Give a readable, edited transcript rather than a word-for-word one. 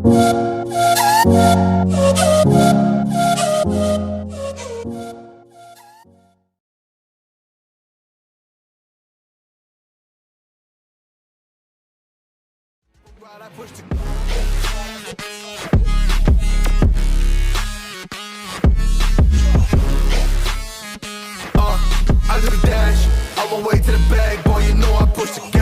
I do the dash, all the way to the bag, boy, you know I push the